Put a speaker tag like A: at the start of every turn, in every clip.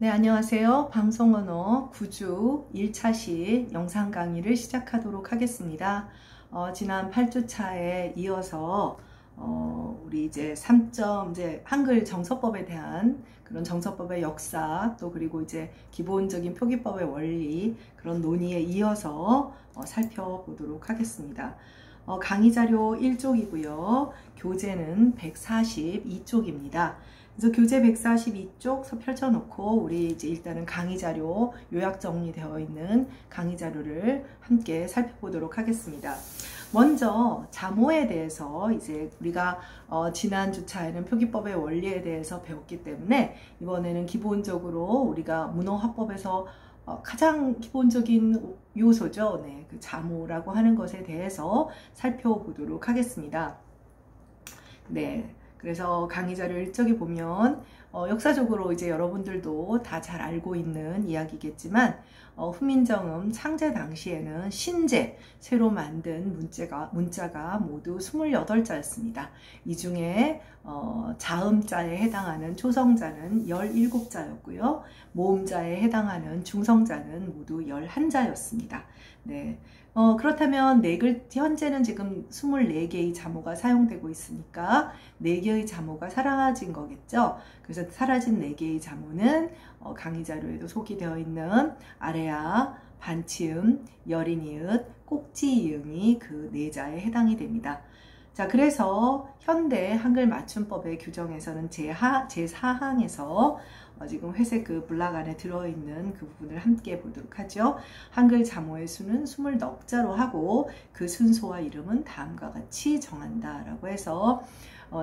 A: 네, 안녕하세요. 방송언어 9주 1차시 영상 강의를 시작하도록 하겠습니다. 지난 8주차에 이어서 우리 이제 3점 이제 한글 정서법에 대한 그런 정서법의 역사 또 그리고 이제 기본적인 표기법의 원리 그런 논의에 이어서 살펴보도록 하겠습니다. 강의 자료 1쪽이고요. 교재는 142쪽입니다. 그래서 교재 142쪽 펼쳐놓고 우리 이제 일단은 강의 자료 요약 정리되어 있는 강의 자료를 함께 살펴보도록 하겠습니다. 먼저 자모에 대해서 이제 우리가 지난 주차에는 표기법의 원리에 대해서 배웠기 때문에 이번에는 기본적으로 우리가 문어화법에서 가장 기본적인 요소죠. 네, 그 자모라고 하는 것에 대해서 살펴보도록 하겠습니다. 네. 그래서 강의 자료 일정에 보면 역사적으로 이제 여러분들도 다 잘 알고 있는 이야기겠지만 훈민정음 창제 당시에는 신제 새로 만든 문자가 모두 28자였습니다. 이 중에 자음자에 해당하는 초성자는 17자였고요. 모음자에 해당하는 중성자는 모두 11자였습니다. 네. 그렇다면 현재는 지금 24개의 자모가 사용되고 있으니까 4개의 자모가 사라진 거겠죠. 그래서 사라진 4개의 자모는 강의 자료에도 소개되어 있는 아래아, 반치음, 여린이읒, 꼭지이응이 그 4자에 해당이 됩니다. 자, 그래서 현대 한글 맞춤법의 규정에서는 제4항에서 지금 회색 그 블락 안에 들어있는 그 부분을 함께 보도록 하죠. 한글 자모의 수는 20넉자로 하고 그 순서와 이름은 다음과 같이 정한다 라고 해서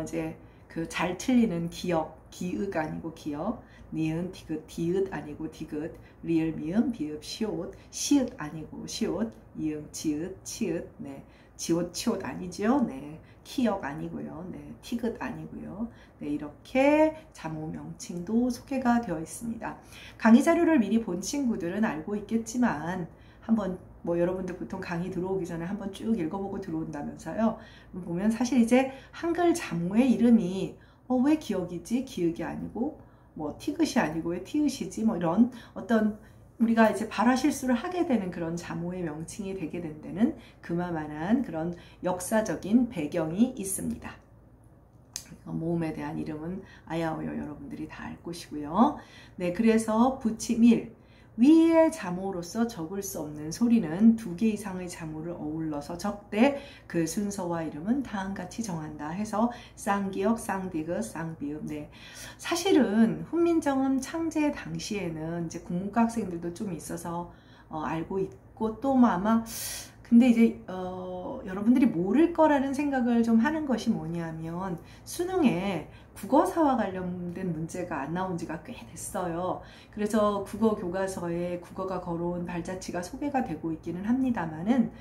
A: 이제 그 잘 틀리는 기읍 아니고 기역, 니은 디귿, 디읒 아니고 디귿, 리을 미음 비읍 시옷, 시읒 아니고 시옷, 이응 지읒 치읒, 네. 지옷 치옷 아니죠. 네. 키역 아니고요. 네. 티귿 아니고요. 네. 이렇게 자모 명칭도 소개가 되어 있습니다. 강의 자료를 미리 본 친구들은 알고 있겠지만 한번 여러분들 보통 강의 들어오기 전에 한번 쭉 읽어보고 들어온다면서요. 보면 사실 이제 한글 자모의 이름이 왜 기역이지? 기역이 아니고 티귿이 아니고 왜 티읒이지? 이런 어떤 우리가 이제 발화 실수를 하게 되는 그런 자모의 명칭이 되게 된 데는 그만한 그런 역사적인 배경이 있습니다. 모음에 대한 이름은 아야오요 여러분들이 다 알 것이고요. 네, 그래서 부침일 위의 자모로서 적을 수 없는 소리는 2개 이상의 자모를 어울러서 적되 그 순서와 이름은 다음같이 정한다 해서 쌍기역, 쌍디귿, 쌍비읍. 네. 사실은 훈민정음 창제 당시에는 이제 국문과 학생들도 좀 있어서 알고 있고 또 아마 근데 이제 여러분들이 모를 거라는 생각을 좀 하는 것이 뭐냐면 수능에 국어사와 관련된 문제가 안 나온 지가 꽤 됐어요. 그래서 국어 교과서에 국어가 걸어온 발자취가 소개가 되고 있기는 합니다만은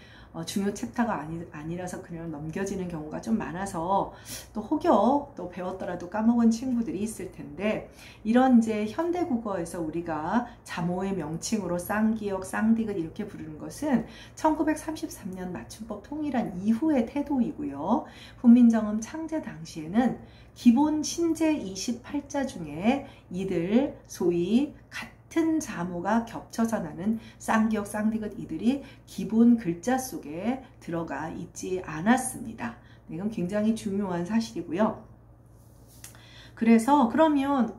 A: 중요 챕터가 아니라서 그냥 넘겨지는 경우가 좀 많아서 또 혹여 또 배웠더라도 까먹은 친구들이 있을 텐데 이런 이제 현대 국어에서 우리가 자모의 명칭으로 쌍기역, 쌍디귿 이렇게 부르는 것은 1933년 맞춤법 통일한 이후의 태도이고요. 훈민정음 창제 당시에는 기본 신제 28자 중에 이들 소위 같은 자모가 겹쳐서 나는 쌍기역, 쌍디귿 이들이 기본 글자 속에 들어가 있지 않았습니다. 이건 굉장히 중요한 사실이고요. 그래서 그러면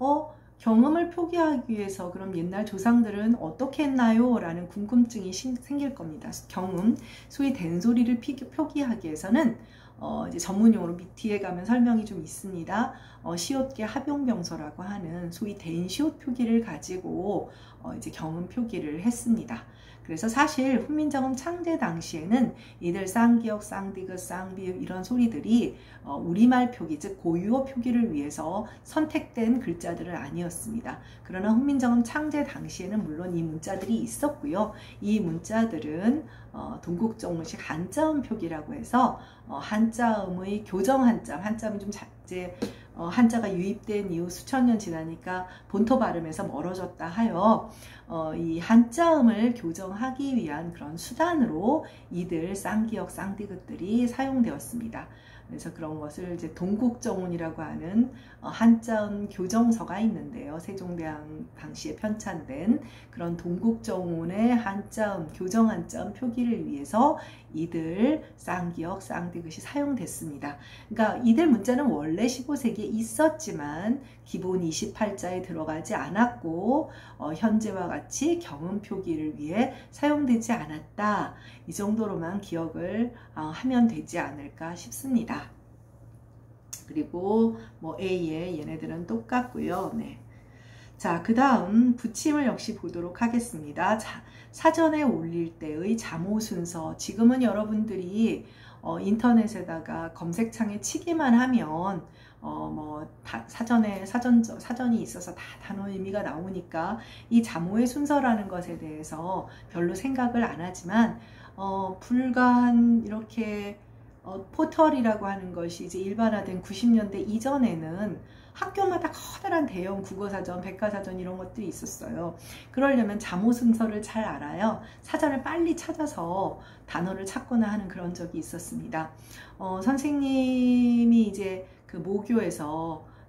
A: 경음을 표기하기 위해서 그럼 옛날 조상들은 어떻게 했나요? 라는 궁금증이 생길 겁니다. 경음, 소위 된소리를 표기하기 위해서는 이제 전문용어로 뒤에 가면 설명이 좀 있습니다. 시옷계 합용병서라고 하는 소위 된시옷 표기를 가지고 이제 경음 표기를 했습니다. 그래서 사실 훈민정음 창제 당시에는 이들 쌍기역, 쌍디귿, 쌍비읍 이런 소리들이 우리말 표기, 즉 고유어 표기를 위해서 선택된 글자들은 아니었습니다. 그러나 훈민정음 창제 당시에는 물론 이 문자들이 있었고요. 이 문자들은 동국정문식 한자음 표기라고 해서 한자음의 교정 한자음이 좀 이제 한자가 유입된 이후 수천 년 지나니까 본토 발음에서 멀어졌다 하여 이 한자음을 교정하기 위한 그런 수단으로 이들 쌍기역, 쌍디귿들이 사용되었습니다. 그래서 그런 것을 이제 동국정운이라고 하는 한자음 교정서가 있는데요. 세종대왕 당시에 편찬된 그런 동국정운의 한자음, 교정 한자음 표기를 위해서 이들, 쌍기역, 쌍디귿이 사용됐습니다. 그러니까 이들 문자는 원래 15세기에 있었지만 기본 28자에 들어가지 않았고 현재와 같이 경음 표기를 위해 사용되지 않았다. 이 정도로만 기억을 하면 되지 않을까 싶습니다. 그리고 뭐 A에 얘네들은 똑같고요. 네. 자, 그 다음 붙임을 역시 보도록 하겠습니다. 자, 사전에 올릴 때의 자모 순서. 지금은 여러분들이 인터넷에다가 검색창에 치기만 하면 사전이 있어서 다 단어 의미가 나오니까 이 자모의 순서라는 것에 대해서 별로 생각을 안 하지만 불과 이렇게 포털이라고 하는 것이 이제 일반화된 90년대 이전에는 학교마다 커다란 대형 국어사전, 백과사전 이런 것들이 있었어요. 그러려면 자모 순서를 잘 알아요. 사전을 빨리 찾아서 단어를 찾거나 하는 그런 적이 있었습니다. 선생님이 이제 그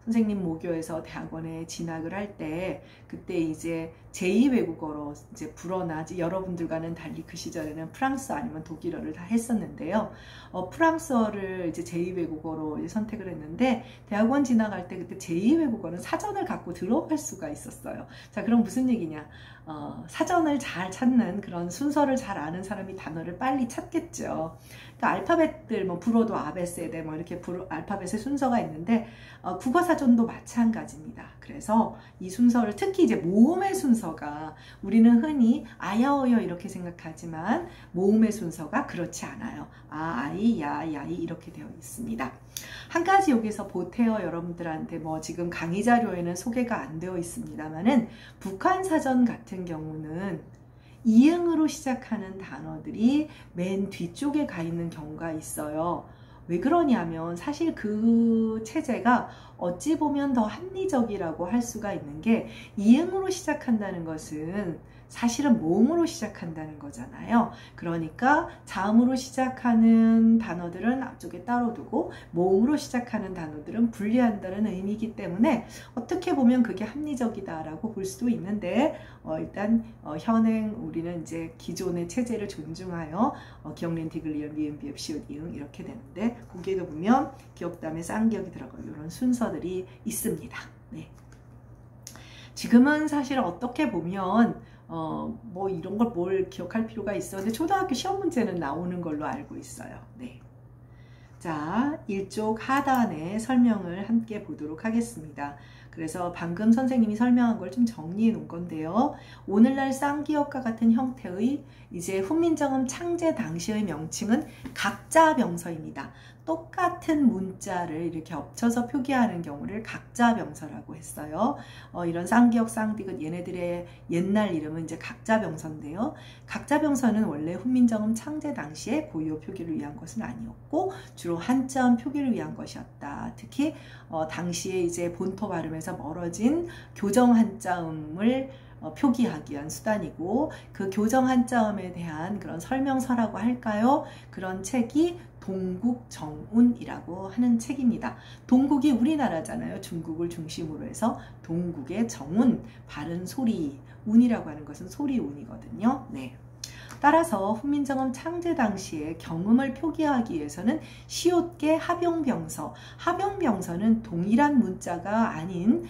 A: 선생님 모교에서 대학원에 진학을 할 때 그때 이제 제2외국어로 이제 불어나 여러분들과는 달리 그 시절에는 프랑스어 아니면 독일어를 다 했었는데요. 프랑스어를 이제 제2외국어로 이제 선택을 했는데 대학원 진학할 때 그때 제2외국어는 사전을 갖고 들어갈 수가 있었어요. 자, 그럼 무슨 얘기냐? 사전을 잘 찾는 그런 순서를 잘 아는 사람이 단어를 빨리 찾겠죠. 그러니까 알파벳들 불어도 아베세데 이렇게 알파벳의 순서가 있는데 국어사전도 마찬가지입니다. 그래서 이 순서를 특히 이제 모음의 순서가 우리는 흔히 아야어여 이렇게 생각하지만 모음의 순서가 그렇지 않아요. 아이, 야이 이렇게 되어 있습니다. 한 가지 여기서 보태어 여러분들한테 지금 강의 자료에는 소개가 안 되어 있습니다만은 북한 사전 같은 경우는 이응으로 시작하는 단어들이 맨 뒤쪽에 가 있는 경우가 있어요. 왜 그러냐면 사실 그 체제가 어찌 보면 더 합리적이라고 할 수가 있는 게 이응으로 시작한다는 것은 사실은 모음으로 시작한다는 거잖아요. 그러니까 자음으로 시작하는 단어들은 앞쪽에 따로 두고 모음으로 시작하는 단어들은 분리한다는 의미이기 때문에 어떻게 보면 그게 합리적이다라고 볼 수도 있는데 일단 현행 우리는 이제 기존의 체제를 존중하여 기역린 디글리얼 미음 비읍 시옷 이응 이렇게 되는데 거기에도 보면 기역 다음에 쌍기역이 들어가고 이런 순서들이 있습니다. 네. 지금은 사실 어떻게 보면 이런 걸 뭘 기억할 필요가 있어. 근데 초등학교 시험 문제는 나오는 걸로 알고 있어요. 네. 자, 1쪽 하단의 설명을 함께 보도록 하겠습니다. 그래서 방금 선생님이 설명한 걸 좀 정리해 놓은 건데요. 오늘날 쌍기역과 같은 형태의 이제 훈민정음 창제 당시의 명칭은 각자병서입니다. 똑같은 문자를 이렇게 겹쳐서 표기하는 경우를 각자병서라고 했어요. 이런 쌍기역, 쌍디귿 얘네들의 옛날 이름은 이제 각자병서인데요. 각자병서는 원래 훈민정음 창제 당시에 고유어 표기를 위한 것은 아니었고 주로 한자음 표기를 위한 것이었다. 특히 당시에 이제 본토 발음에서 멀어진 교정 한자음을 표기하기 위한 수단이고 그 교정 한자음에 대한 그런 설명서라고 할까요? 그런 책이 동국정운이라고 하는 책입니다. 동국이 우리나라잖아요. 중국을 중심으로 해서 동국의 정운, 바른 소리, 운이라고 하는 것은 소리 운이거든요. 네. 따라서 훈민정음 창제 당시에 경음을 표기하기 위해서는 시옷계 합용병서, 합용병서는 동일한 문자가 아닌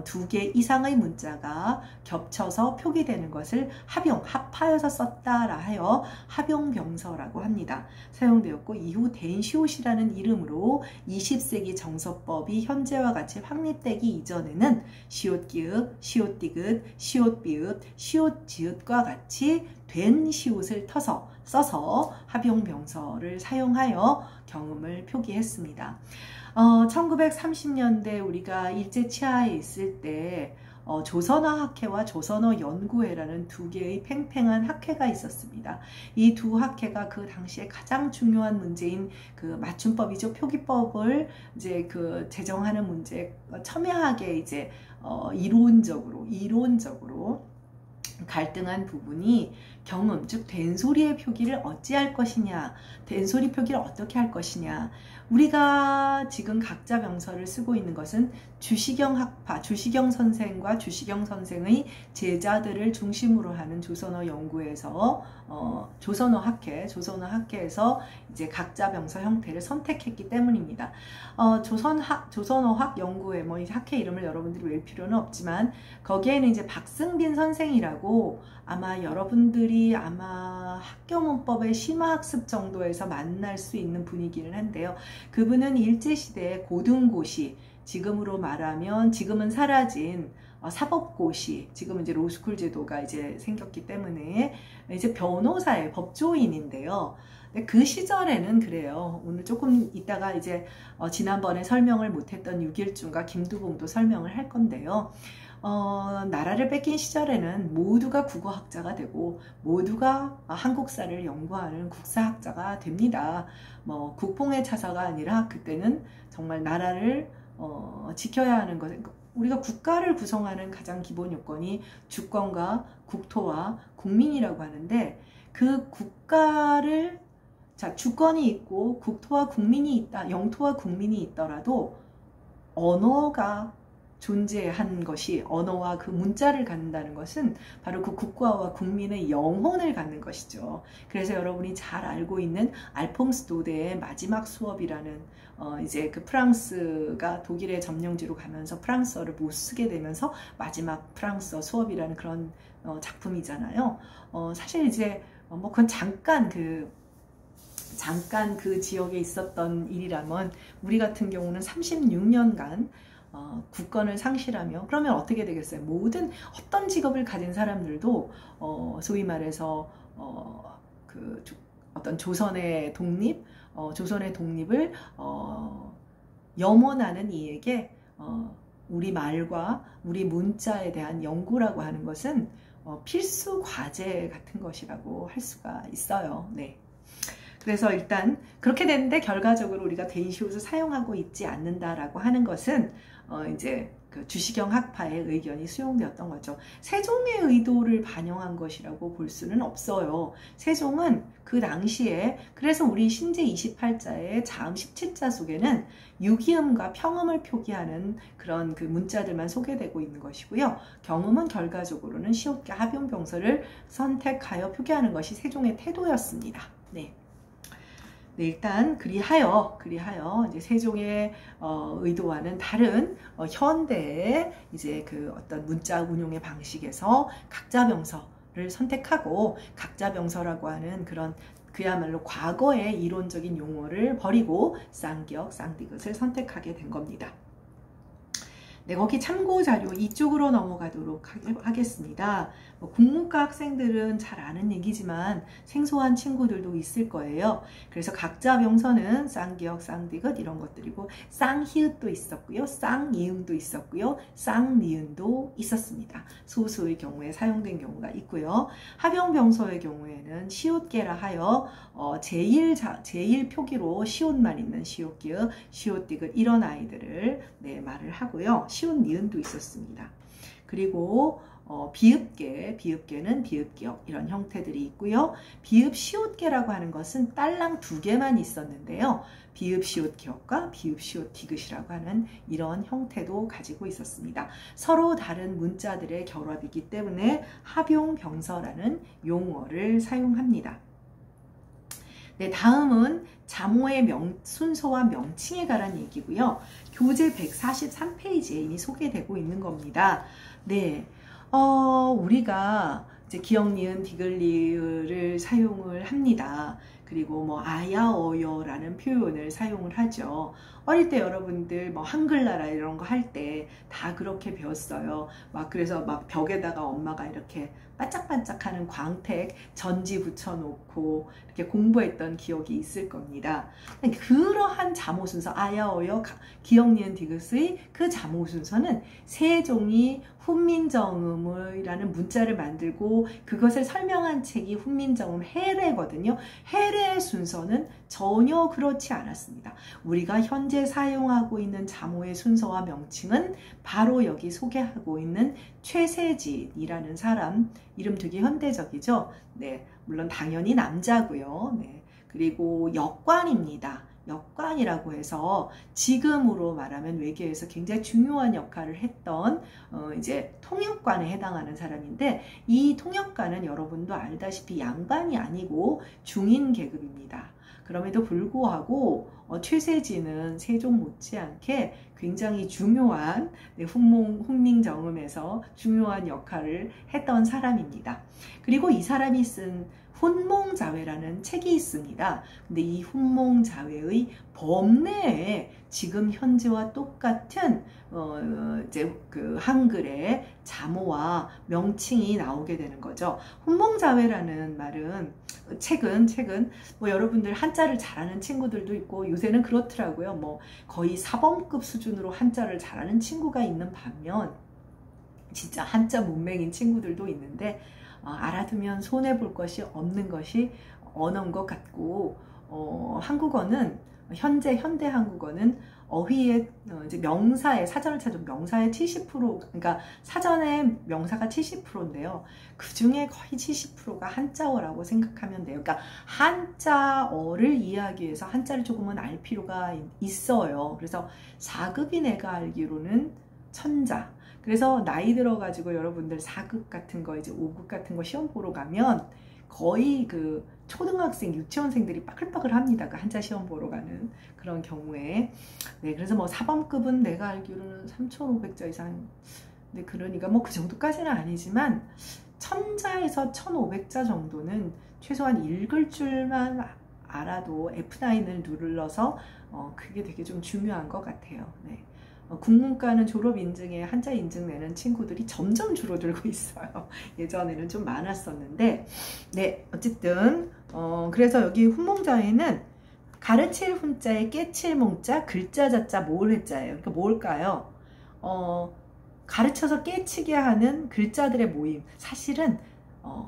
A: 두 개 이상의 문자가 겹쳐서 표기되는 것을 합하여서 썼다라 하여 합용병서라고 합니다. 사용되었고 이후 대인시옷이라는 이름으로 20세기 정서법이 현재와 같이 확립되기 이전에는 시옷기읍, 시옷디귿, 시옷비읍, 시옷지읒과 같이 된 시옷을 써서 합용병서를 사용하여 경음을 표기했습니다. 1930년대 우리가 일제치하에 있을 때 조선어 학회와 조선어 연구회라는 두 개의 팽팽한 학회가 있었습니다. 이 두 학회가 그 당시에 가장 중요한 문제인 그 맞춤법이죠. 표기법을 이제 그 제정하는 문제에 첨예하게 이제 이론적으로 갈등한 부분이 경음, 즉 된소리의 표기를 어찌할 것이냐, 된소리 표기를 어떻게 할 것이냐. 우리가 지금 각자 병서를 쓰고 있는 것은 주시경 학파, 주시경 선생과 주시경 선생의 제자들을 중심으로 하는 조선어 연구에서 조선어 학회에서 이제 각자 병서 형태를 선택했기 때문입니다. 조선어학 연구회, 뭐 이 학회 이름을 여러분들이 외울 필요는 없지만 거기에는 이제 박승빈 선생이라고 아마 여러분들이 학교문법의 심화학습 정도에서 만날 수 있는 분이기는 한데요. 그분은 일제시대의 고등고시, 지금으로 말하면 지금은 사라진 사법고시, 지금은 이제 로스쿨 제도가 이제 생겼기 때문에 이제 변호사의 법조인인데요. 그 시절에는 그래요. 오늘 조금 이따가 이제 지난번에 설명을 못했던 6.1중과 김두봉도 설명을 할 건데요. 나라를 뺏긴 시절에는 모두가 국어학자가 되고 모두가 한국사를 연구하는 국사학자가 됩니다. 뭐 국뽕의 차사가 아니라 그때는 정말 나라를 지켜야 하는 것, 우리가 국가를 구성하는 가장 기본 요건이 주권과 국토와 국민이라고 하는데, 그 국가를, 자, 주권이 있고 국토와 국민이 있다, 영토와 국민이 있더라도 언어가 존재한 것이, 언어와 그 문자를 갖는다는 것은 바로 그 국가와 국민의 영혼을 갖는 것이죠. 그래서 여러분이 잘 알고 있는 알퐁스 도데의 마지막 수업이라는 이제 그 프랑스가 독일의 점령지로 가면서 프랑스어를 못 쓰게 되면서 마지막 프랑스어 수업이라는 그런 작품이잖아요. 사실 이제 뭐 그건 잠깐 그 지역에 있었던 일이라면, 우리 같은 경우는 36년간 국권을 상실하며, 그러면 어떻게 되겠어요? 모든 어떤 직업을 가진 사람들도 소위 말해서 어떤 조선의 독립을 염원하는 이에게 우리 말과 우리 문자에 대한 연구라고 하는 것은 필수 과제 같은 것이라고 할 수가 있어요. 네. 그래서 일단 그렇게 되는데, 결과적으로 우리가 데이시옷을 사용하고 있지 않는다라고 하는 것은 이제 그 주시경 학파의 의견이 수용되었던 거죠. 세종의 의도를 반영한 것이라고 볼 수는 없어요. 세종은 그 당시에, 그래서 우리 신제 28자의 자음 17자 속에는 유기음과 평음을 표기하는 그런 그 문자들만 소개되고 있는 것이고요. 경음은 결과적으로는 시옷과 합용병서를 선택하여 표기하는 것이 세종의 태도였습니다. 네. 네, 일단 그리하여 이제 세종의 의도와는 다른 현대의 이제 그 어떤 문자 운용의 방식에서 각자 병서를 선택하고, 각자 병서라고 하는 그런 그야말로 과거의 이론적인 용어를 버리고 쌍기역, 쌍디귿을 선택하게 된 겁니다. 네, 거기 참고 자료 이쪽으로 넘어가도록 하겠습니다. 국문과 학생들은 잘 아는 얘기지만 생소한 친구들도 있을 거예요. 그래서 각자 병서는 쌍기역, 쌍디귿 이런 것들이고, 쌍히읗도 있었고요, 쌍이음도 있었고요, 쌍니은도 있었습니다. 소수의 경우에 사용된 경우가 있고요. 합용병서의 경우에는 시옷계라 하여 제일 표기로 시옷만 있는 시옷기역, 시옷디귿 이런 아이들을 말을 하고요. 시옷 니은도 있었습니다. 그리고 비읍계는 비읍기역 이런 형태들이 있고요. 비읍 시옷계라고 하는 것은 딸랑 2개만 있었는데요. 비읍 시옷 기역과 비읍 시옷 디귿이라고 하는 이런 형태도 가지고 있었습니다. 서로 다른 문자들의 결합이기 때문에 합용병서라는 용어를 사용합니다. 네, 다음은 자모의 순서와 명칭에 관한 얘기고요. 교재 143페이지에 이미 소개되고 있는 겁니다. 네, 우리가 이제 기역, 니은, 디귿, 리을을 사용을 합니다. 그리고 뭐 아야, 어여라는 표현을 사용을 하죠. 어릴 때 여러분들 뭐 한글나라 이런 거 할 때 다 그렇게 배웠어요. 그래서 막 벽에다가 엄마가 이렇게 반짝반짝하는 광택 전지 붙여놓고 이렇게 공부했던 기억이 있을 겁니다. 그러한 자모 순서, 아야, 어여, 기역, 니은, 디귿의 그 자모 순서는 세종이 훈민정음이라는 문자를 만들고 그것을 설명한 책이 훈민정음 해례거든요. 해례의 순서는 전혀 그렇지 않았습니다. 우리가 현재 현재 사용하고 있는 자모의 순서와 명칭은 바로 여기 소개하고 있는 최세진이라는 사람, 이름 되게 현대적이죠. 네, 물론 당연히 남자고요. 네, 그리고 역관입니다. 역관이라고 해서 지금으로 말하면 외교에서 굉장히 중요한 역할을 했던 이제 통역관에 해당하는 사람인데, 이 통역관은 여러분도 알다시피 양반이 아니고 중인 계급입니다. 그럼에도 불구하고 최세진은 세종 못지않게 굉장히 중요한 훈민정음에서 중요한 역할을 했던 사람입니다. 그리고 이 사람이 쓴 훈몽자회라는 책이 있습니다. 근데 이 훈몽자회의 법내에 지금 현재와 똑같은 이제 그 한글의 자모와 명칭이 나오게 되는 거죠. 훈몽자회라는 말은 책은 뭐 여러분들 한자를 잘하는 친구들도 있고 요새는 그렇더라고요. 뭐 거의 사범급 수준으로 한자를 잘하는 친구가 있는 반면 진짜 한자 문맹인 친구들도 있는데 알아두면 손해볼 것이 없는 것이 언어인 것 같고, 한국어는 현재 현대 한국어는 어휘의 이제 명사의 사전을 찾으면 명사의 70%, 그러니까 사전의 명사가 70%인데요. 그 중에 거의 70%가 한자어라고 생각하면 돼요. 그러니까 한자어를 이해하기 위해서 한자를 조금은 알 필요가 있어요. 그래서 4급이 내가 알기로는 천자. 그래서 나이 들어가지고 여러분들 4급 같은 거, 이제 5급 같은 거 시험 보러 가면 거의 그 초등학생, 유치원생들이 빠글빠글 합니다. 그 한자 시험 보러 가는 그런 경우에. 네, 그래서 뭐 사범급은 내가 알기로는 3,500자 이상. 네, 그러니까 뭐 그 정도까지는 아니지만, 1000자에서 1500자 정도는 최소한 읽을 줄만 알아도 F9을 눌러서 그게 되게 좀 중요한 것 같아요. 네. 국문과는 졸업 인증에 한자 인증 내는 친구들이 점점 줄어들고 있어요. 예전에는 좀 많았었는데, 네, 어쨌든 그래서 여기 훈몽자에는 가르칠 훈자에 깨칠 몽자, 글자 자자 모을 해자예요. 그러니까 뭘까요? 가르쳐서 깨치게 하는 글자들의 모임. 사실은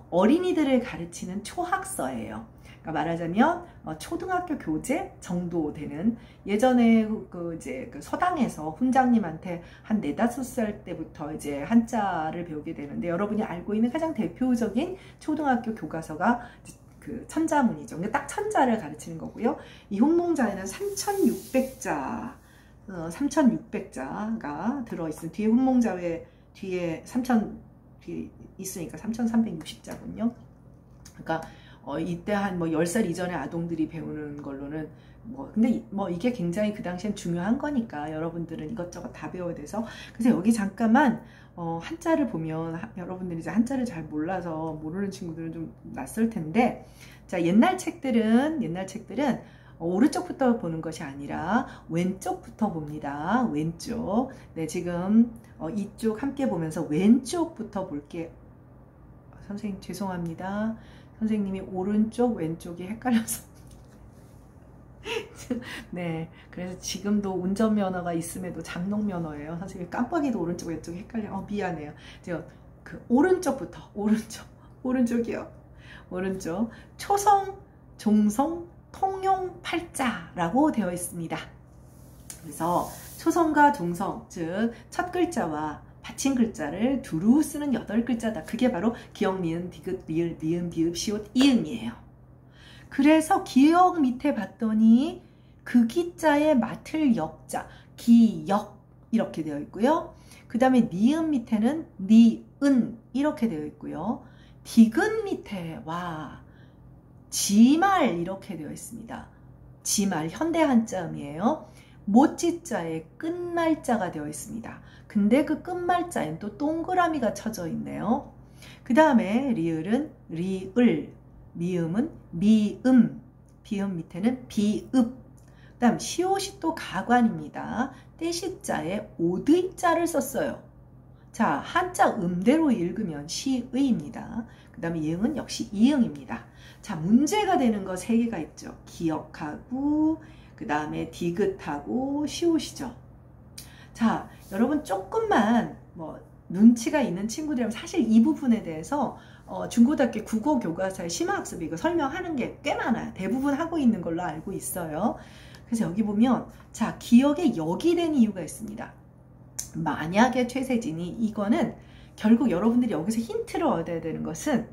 A: 어린이들을 가르치는 초학서예요. 그러니까 말하자면 초등학교 교재 정도 되는, 예전에 이제 그 서당에서 훈장님한테 한 4, 5살 때부터 이제 한자를 배우게 되는데, 여러분이 알고 있는 가장 대표적인 초등학교 교과서가 그 천자문이죠. 그러니까 딱 천자를 가르치는 거고요. 이 훈몽자에는 3,600자가 들어있는, 뒤에 훈몽자회 뒤에 3,000 뒤에 있으니까 3,360자군요. 그러니까 이때 한 뭐 10살 이전의 아동들이 배우는 걸로는 근데 이게 굉장히 그 당시엔 중요한 거니까 여러분들은 이것저것 다 배워야 돼서. 그래서 여기 잠깐만 한자를 보면, 여러분들이 이제 한자를 잘 몰라서 모르는 친구들은 좀 낯설 텐데, 자, 옛날 책들은 오른쪽부터 보는 것이 아니라 왼쪽부터 봅니다. 왼쪽. 네, 지금 이쪽 함께 보면서 왼쪽부터 볼게요. 선생님 죄송합니다. 선생님이 오른쪽 왼쪽이 헷갈려서 네, 그래서 지금도 운전면허가 있음에도 장롱면허예요. 선생님 깜빡이도 오른쪽 왼쪽이 헷갈려. 미안해요. 제가 그 오른쪽부터 오른쪽이요. 오른쪽. 초성, 종성, 통용, 팔자라고 되어 있습니다. 그래서 초성과 종성, 즉 첫 글자와 받침 글자를 두루 쓰는 8글자다. 그게 바로 기역, 니은, 디귿, 리을, 미음, 비읍, 시옷, 이응이에요. 그래서 기역 밑에 봤더니 그 기자에 맡을 역자, 기역 이렇게 되어 있고요. 그 다음에 니은 밑에는 니은 이렇게 되어 있고요. 디귿 밑에 지말 이렇게 되어 있습니다. 지말 현대 한자음이에요. 모찌자에 끝말자가 되어 있습니다. 근데 그 끝말자엔 또 동그라미가 쳐져 있네요. 그 다음에 리을은 리을, 미음은 미음, 비음 밑에는 비읍. 그 다음 시옷이 또 가관입니다. 떼시자에 오드자를 썼어요. 자, 한자 음대로 읽으면 시의입니다. 그 다음에 이응은 역시 이응입니다. 자, 문제가 되는 거 3개가 있죠. 기역하고 그 다음에 디귿하고 시옷이죠. 자, 여러분 조금만 눈치가 있는 친구들이라면 사실 이 부분에 대해서 중고등학교 국어교과서의 심화학습 이거 설명하는 게 꽤 많아요. 대부분 하고 있는 걸로 알고 있어요. 그래서 여기 보면 자, 기역에 역이 된 이유가 있습니다. 만약에 최세진이 이거는 결국 여러분들이 여기서 힌트를 얻어야 되는 것은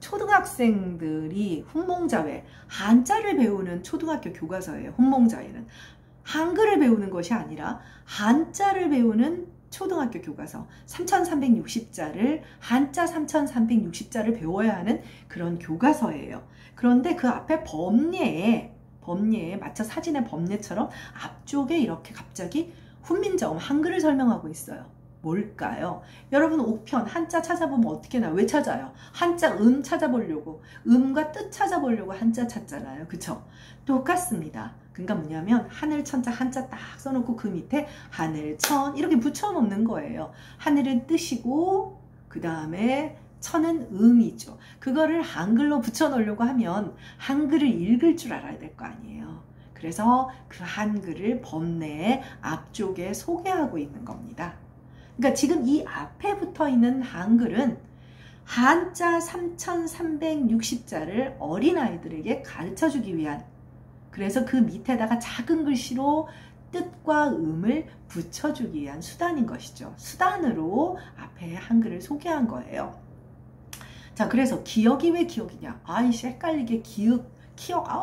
A: 초등학생들이 훈몽자회, 한자를 배우는 초등학교 교과서예요. 훈몽자회는 한글을 배우는 것이 아니라 한자를 배우는 초등학교 교과서 3360자를 한자 3360자를 배워야 하는 그런 교과서예요. 그런데 그 앞에 법례에 마차 사진의 법례처럼 앞쪽에 이렇게 갑자기 훈민정음 한글을 설명하고 있어요. 뭘까요? 여러분 5편 한자 찾아보면 어떻게 나와요? 왜 찾아요? 한자 찾아보려고 음과 뜻 찾아보려고 한자 찾잖아요. 그쵸? 똑같습니다. 그러니까 뭐냐면 하늘 천자 한자 딱 써놓고 그 밑에 하늘 천 이렇게 붙여놓는 거예요. 하늘은 뜻이고 그 다음에 천은 음이죠. 그거를 한글로 붙여놓으려고 하면 한글을 읽을 줄 알아야 될 거 아니에요. 그래서 그 한글을 법례의 앞쪽에 소개하고 있는 겁니다. 그러니까 지금 이 앞에 붙어 있는 한글은 한자 3360자를 어린아이들에게 가르쳐주기 위한, 그래서 그 밑에다가 작은 글씨로 뜻과 음을 붙여주기 위한 수단인 것이죠. 수단으로 앞에 한글을 소개한 거예요. 자, 그래서 기역이 왜 기역이냐? 아이씨 헷갈리게 기역,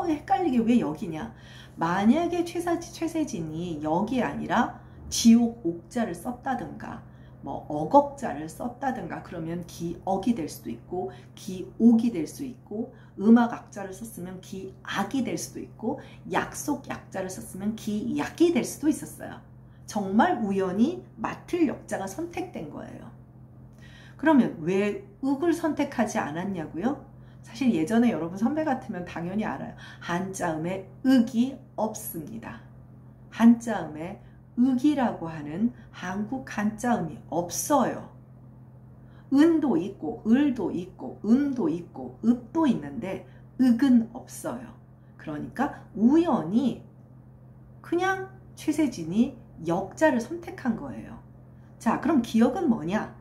A: 헷갈리게 왜 역이냐? 만약에 최세진이 역이 아니라 지옥 옥자를 썼다든가 뭐 억억자를 썼다든가 그러면 기억이 될 수도 있고 기옥이 될 수 있고 음악 악자를 썼으면 기악이 될 수도 있고 약속 약자를 썼으면 기약이 될 수도 있었어요. 정말 우연히 맡을 역자가 선택된 거예요. 그러면 왜 윽을 선택하지 않았냐고요? 사실 예전에 여러분 선배 같으면 당연히 알아요. 한자음에 윽이 없습니다. 한자음에 윽이라고 하는 한국 한자음이 없어요. 은도 있고 을도 있고 음도 있고 읍도 있는데 윽은 없어요. 그러니까 우연히 그냥 최세진이 역자를 선택한 거예요. 자, 그럼 기역은 뭐냐?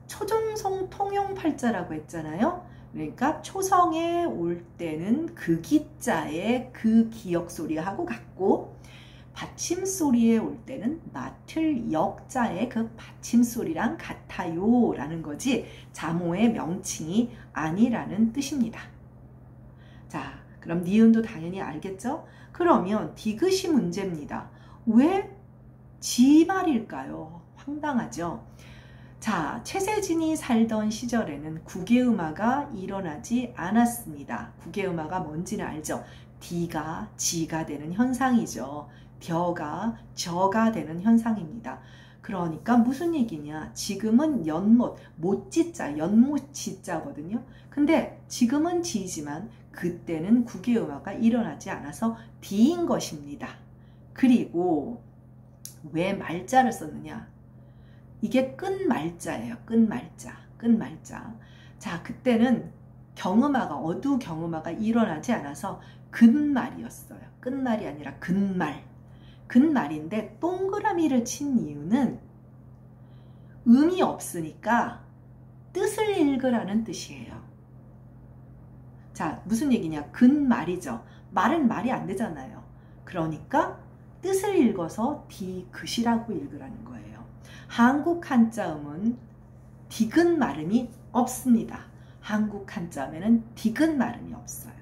A: 초정성 통용팔자라고 했잖아요. 그러니까 초성에 올 때는 그 기자의 그 기역 소리하고 같고 받침 소리에 올 때는 맡을 역자의 그 받침 소리랑 같아요 라는 거지 자모의 명칭이 아니라는 뜻입니다. 자, 그럼 니은도 당연히 알겠죠? 그러면 디귿이 문제입니다. 왜 지말일까요? 황당하죠? 자, 최세진이 살던 시절에는 국외음화가 일어나지 않았습니다. 국외음화가 뭔지는 알죠? D가 G가 되는 현상이죠. 벼가 저가 되는 현상입니다. 그러니까 무슨 얘기냐? 지금은 연못, 못지자, 연못지자거든요. 근데 지금은 G지만 그때는 국외음화가 일어나지 않아서 D인 것입니다. 그리고 왜 말자를 썼느냐? 이게 끝말자예요. 끝말자. 자, 그때는 경음화가, 어두 경음화가 일어나지 않아서 근말이었어요. 끝말이 아니라 근말. 근말인데 동그라미를 친 이유는 음이 없으니까 뜻을 읽으라는 뜻이에요. 자, 무슨 얘기냐? 근말이죠. 말은 말이 안 되잖아요. 그러니까 뜻을 읽어서 디귿이라고 읽으라는 거예요. 한국 한자음은 디귿 말음이 없습니다. 한국 한자음에는 디귿 말음이 없어요.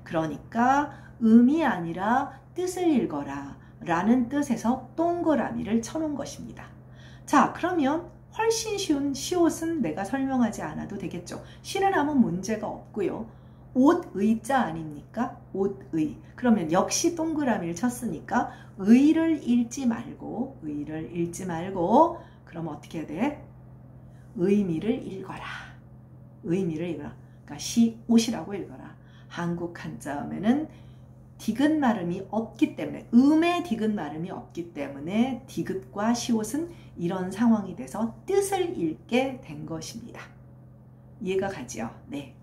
A: 그러니까 음이 아니라 뜻을 읽어라 라는 뜻에서 동그라미를 쳐놓은 것입니다. 자, 그러면 훨씬 쉬운 시옷은 내가 설명하지 않아도 되겠죠. 시는 아무 문제가 없고요. 옷의자 아닙니까? 옷의. 그러면 역시 동그라미를 쳤으니까 의를 읽지 말고 그럼 어떻게 해야 돼? 의미를 읽어라. 그러니까 시옷이라고 읽어라. 한국 한자음에는 디귿 말음이 없기 때문에, 음의 디귿 말음이 없기 때문에 디귿과 시옷은 이런 상황이 돼서 뜻을 읽게 된 것입니다. 이해가 가죠? 네.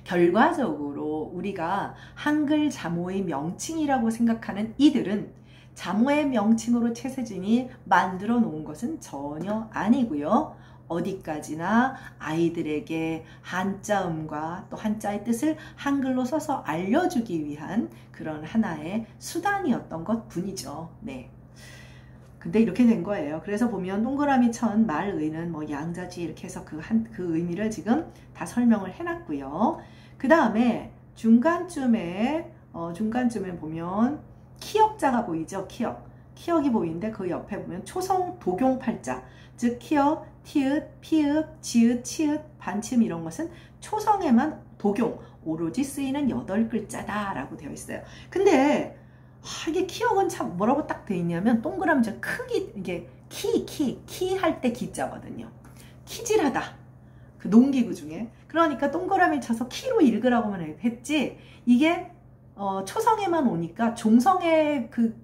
A: 결과적으로 우리가 한글 자모의 명칭이라고 생각하는 이들은 자모의 명칭으로 최세진이 만들어 놓은 것은 전혀 아니고요. 어디까지나 아이들에게 한자음과 또 한자의 뜻을 한글로 써서 알려주기 위한 그런 하나의 수단이었던 것 뿐이죠. 네. 근데 이렇게 된 거예요. 그래서 보면 동그라미 천 말의는 뭐 양자지 이렇게 해서 그 의미를 지금 다 설명을 해놨고요. 그 다음에 중간쯤에 보면 키역자가 보이죠. 키역이 보이는데 그 옆에 보면 초성 도경 팔자, 즉 키역, 티읕, 피읕, 지읒, 치읒, 반침 이런 것은 초성에만 도경, 오로지 쓰이는 8글자다 라고 되어 있어요. 근데 이게 키역은 참 뭐라고 딱 되어 있냐면 동그라미 저 크기, 이게 키 할 때 기자거든요. 키질하다. 그 농기구 중에. 그러니까 동그라미 쳐서 키로 읽으라고만 했지, 이게 초성에만 오니까 종성의 그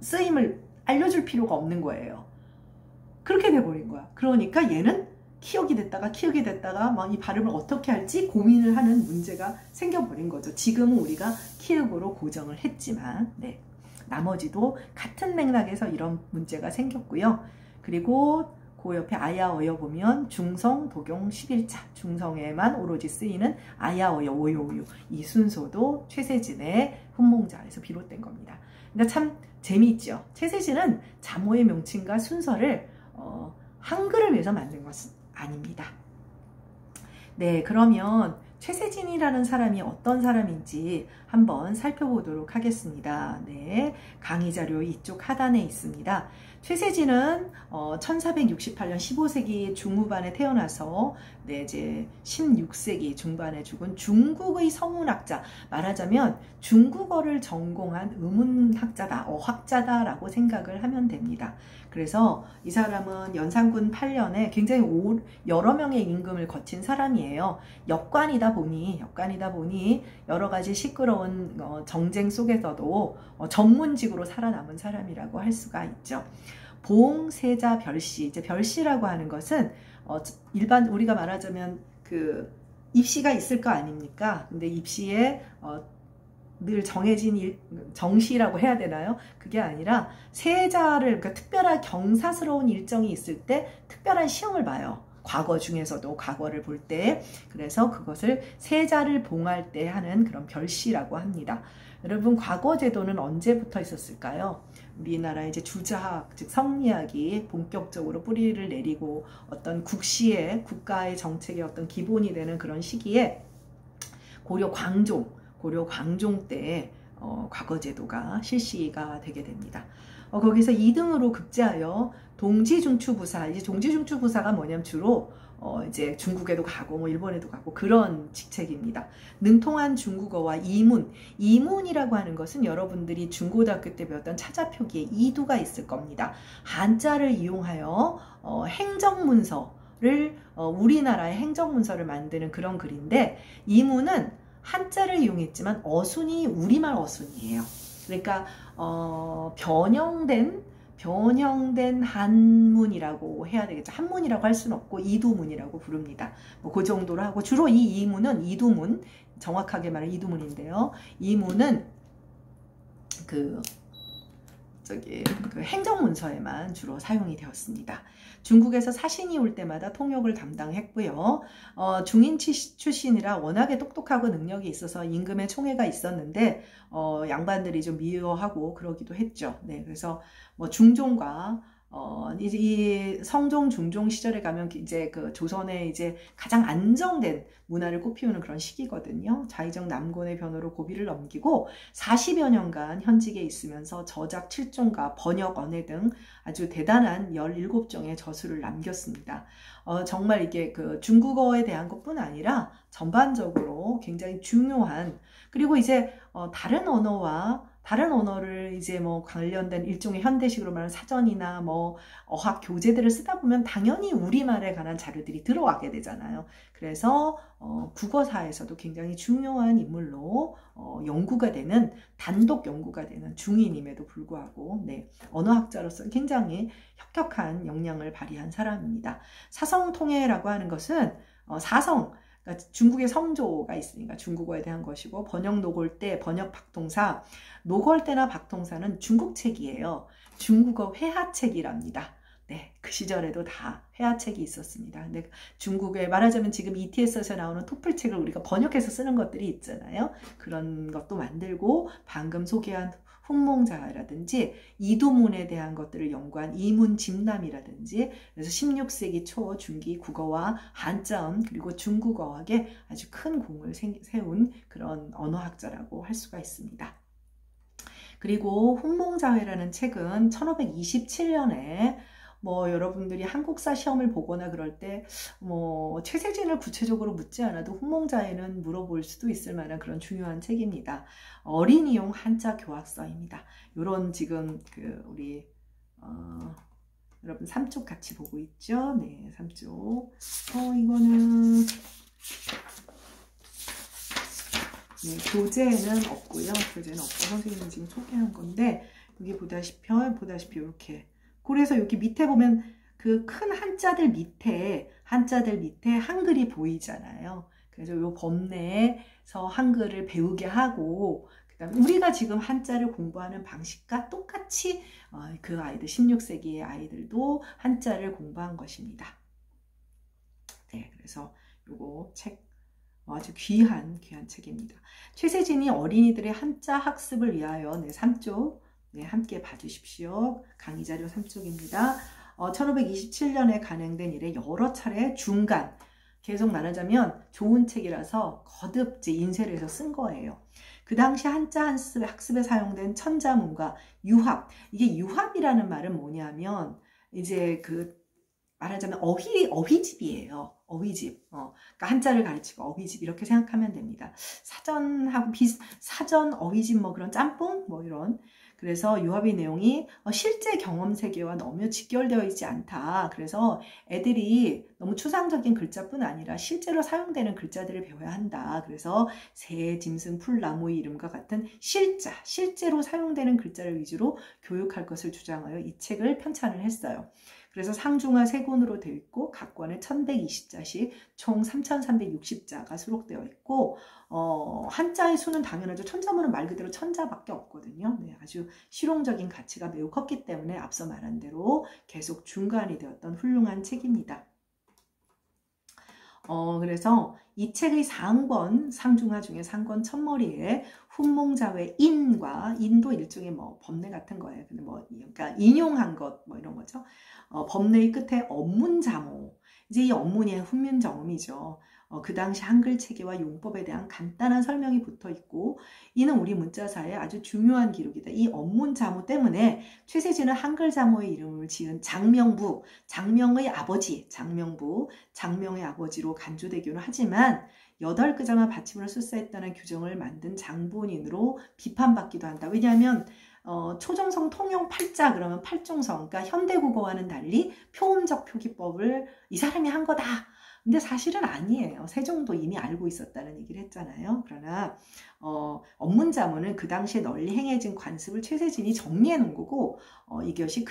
A: 쓰임을 알려줄 필요가 없는 거예요. 그렇게 돼버린 거야. 그러니까 얘는 키역이 됐다가 막 이 발음을 어떻게 할지 고민을 하는 문제가 생겨버린 거죠. 지금은 우리가 키읔으로 고정을 했지만, 네. 나머지도 같은 맥락에서 이런 문제가 생겼고요. 그리고 그 옆에 아야어여 보면 중성, 도경, 11자, 중성에만 오로지 쓰이는 아야어여, 오요오요, 이 순서도 최세진의 훈몽자에서 비롯된 겁니다. 그러니까 참 재미있죠. 최세진은 자모의 명칭과 순서를 한글을 위해서 만든 것은 아닙니다. 네, 그러면 최세진이라는 사람이 어떤 사람인지 한번 살펴보도록 하겠습니다. 네, 강의 자료 이쪽 하단에 있습니다. 최세진은 1468년 15세기 중후반에 태어나서 네, 이제 16세기 중반에 죽은 중국의 성문학자, 말하자면 중국어를 전공한 의문학자다, 어학자다라고 생각을 하면 됩니다. 그래서 이 사람은 연산군 8년에 굉장히 여러 명의 임금을 거친 사람이에요. 역관이다 보니 여러 가지 시끄러운 정쟁 속에서도 전문직으로 살아남은 사람이라고 할 수가 있죠. 봉, 세자, 별시. 이제 별시라고 하는 것은 일반 우리가 말하자면 그 입시가 있을 거 아닙니까? 근데 입시에 늘 정해진 정시라고 해야 되나요? 그게 아니라 세자를, 그러니까 특별한 경사스러운 일정이 있을 때 특별한 시험을 봐요. 과거 중에서도 과거를 볼 때. 그래서 그것을 세자를 봉할 때 하는 그런 별시라고 합니다. 여러분, 과거 제도는 언제부터 있었을까요? 우리나라 이제 주자학, 즉 성리학이 본격적으로 뿌리를 내리고 어떤 국가의 정책의 어떤 기본이 되는 그런 시기에 고려 광종 때 과거제도가 실시가 되게 됩니다. 거기서 2등으로 급제하여 동지중추부사, 이제 동지중추부사가 뭐냐면 주로 이제 중국에도 가고 뭐 일본에도 가고 그런 직책입니다. 능통한 중국어와 이문이라고 하는 것은 여러분들이 중고등학교 때 배웠던 차자표기에 이두가 있을 겁니다. 한자를 이용하여 행정문서를 우리나라의 행정문서를 만드는 그런 글인데, 이문은 한자를 이용했지만 어순이 우리말 어순이에요. 그러니까 변형된 한문이라고 해야 되겠죠. 한문이라고 할 수는 없고 이두문이라고 부릅니다. 뭐 그 정도로 하고, 주로 이 이문은 이두문, 정확하게 말하면 이두문인데요. 이문은 그 행정문서에만 주로 사용이 되었습니다. 중국에서 사신이 올 때마다 통역을 담당했고요. 중인 출신이라 워낙에 똑똑하고 능력이 있어서 임금의 총애가 있었는데 양반들이 좀 미워하고 그러기도 했죠. 네, 그래서 뭐 중종과 이 성종, 중종 시절에 가면 이제 그 조선의 이제 가장 안정된 문화를 꽃피우는 그런 시기거든요. 자의정 남곤의 변호로 고비를 넘기고 40여 년간 현직에 있으면서 저작 7종과 번역 언해 등 아주 대단한 17종의 저수를 남겼습니다. 정말 이게 그 중국어에 대한 것뿐 아니라 전반적으로 굉장히 중요한, 그리고 이제 다른 언어를 이제 뭐 관련된 일종의 현대식으로 말하는 사전이나 뭐 어학 교재들을 쓰다 보면 당연히 우리말에 관한 자료들이 들어가게 되잖아요. 그래서 국어사에서도 굉장히 중요한 인물로 단독 연구가 되는 중인임에도 불구하고, 네, 언어학자로서 굉장히 혁혁한 역량을 발휘한 사람입니다. 사성통해라고 하는 것은 사성, 그러니까 중국의 성조가 있으니까 중국어에 대한 것이고, 번역 노골대, 번역 박통사, 노골대나 박통사는 중국책이에요. 중국어 회화책이랍니다. 네, 그 시절에도 다 회화책이 있었습니다. 근데 중국에 말하자면 지금 ETS에서 나오는 토플 책을 우리가 번역해서 쓰는 것들이 있잖아요. 그런 것도 만들고 방금 소개한 훈몽자회라든지 이도문에 대한 것들을 연구한 이문집남이라든지 그래서 16세기 초 중기 국어와 한자음 그리고 중국어학에 아주 큰 공을 세운 그런 언어학자라고 할 수가 있습니다. 그리고 훈몽자회라는 책은 1527년에 뭐 여러분들이 한국사 시험을 보거나 그럴 때 뭐 최세진을 구체적으로 묻지 않아도 훈몽자회는 물어볼 수도 있을 만한 그런 중요한 책입니다. 어린이용 한자 교학서입니다. 요런 지금 그 우리 여러분 3쪽 같이 보고 있죠? 네, 3쪽. 이거는 네, 교재는 없고요. 교재는 없고 선생님이 지금 소개한 건데 여기 보다시피 이렇게 그래서 여기 밑에 보면 그 큰 한자들 밑에 한글이 보이잖아요. 그래서 요 범내에서 한글을 배우게 하고 그다음에 우리가 지금 한자를 공부하는 방식과 똑같이 그 아이들 16세기의 아이들도 한자를 공부한 것입니다. 네, 그래서 요거 책 아주 귀한 책입니다. 최세진이 어린이들의 한자 학습을 위하여 네, 3쪽 네, 함께 봐주십시오. 강의 자료 3쪽입니다. 1527년에 간행된 이래 여러 차례 중간 계속 말하자면 좋은 책이라서 거듭 인쇄를 해서 쓴 거예요. 그 당시 한자 학습에 사용된 천자문과 유합 이게 유합이라는 말은 뭐냐면 이제 그 말하자면 어휘집이에요. 어휘집. 그러니까 한자를 가르치고 어휘집 이렇게 생각하면 됩니다. 사전하고 사전 어휘집 뭐 그런 짬뽕 뭐 이런. 그래서 유합의 내용이 실제 경험 세계와 너무 직결되어 있지 않다. 그래서 애들이 너무 추상적인 글자뿐 아니라 실제로 사용되는 글자들을 배워야 한다. 그래서 새, 짐승, 풀, 나무의 이름과 같은 실제로 사용되는 글자를 위주로 교육할 것을 주장하여 이 책을 편찬을 했어요. 그래서 상중하 3권으로 되어 있고 각 권에 1120자씩 총 3360자가 수록되어 있고 한자의 수는 당연하죠. 천자문은 말 그대로 천자밖에 없거든요. 네, 아주 실용적인 가치가 매우 컸기 때문에 앞서 말한 대로 계속 중간이 되었던 훌륭한 책입니다. 그래서 이 책의 상권, 상중하 중에 상권 첫머리에 훈몽자회 인도 일종의 뭐 법례 같은 거예요. 근데 뭐 그러니까 인용한 것 뭐 이런 거죠. 법례의 끝에 언문자모. 이제 이 언문이 훈민정음이죠. 그 당시 한글 체계와 용법에 대한 간단한 설명이 붙어 있고 이는 우리 문자사에 아주 중요한 기록이다. 이 언문자모 때문에 최세진은 한글 자모의 이름을 지은 장명의 아버지로 간주되기는 하지만 8글자만 받침으로 출사했다는 규정을 만든 장본인으로 비판받기도 한다. 왜냐하면 초정성 통용 8자 그러면 8중성 그러니까 현대국어와는 달리 표음적 표기법을 이 사람이 한 거다. 근데 사실은 아니에요. 세종도 이미 알고 있었다는 얘기를 했잖아요. 그러나 언문자문은 그 당시에 널리 행해진 관습을 최세진이 정리해 놓은 거고 이것이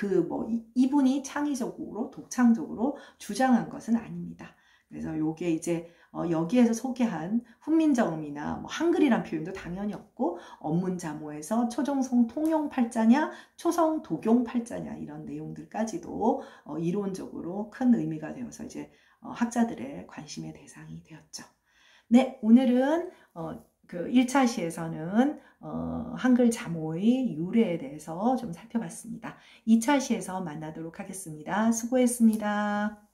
A: 이분이 창의적으로 독창적으로 주장한 것은 아닙니다. 그래서 요게 이제 여기에서 소개한 훈민정음이나 뭐 한글이란 표현도 당연히 없고 언문자모에서 초정성 통용 팔자냐 초성 독용 팔자냐 이런 내용들까지도 이론적으로 큰 의미가 되어서 이제 학자들의 관심의 대상이 되었죠. 네, 오늘은 그 1차 시에서는 한글 자모의 유래에 대해서 좀 살펴봤습니다. 2차 시에서 만나도록 하겠습니다. 수고했습니다.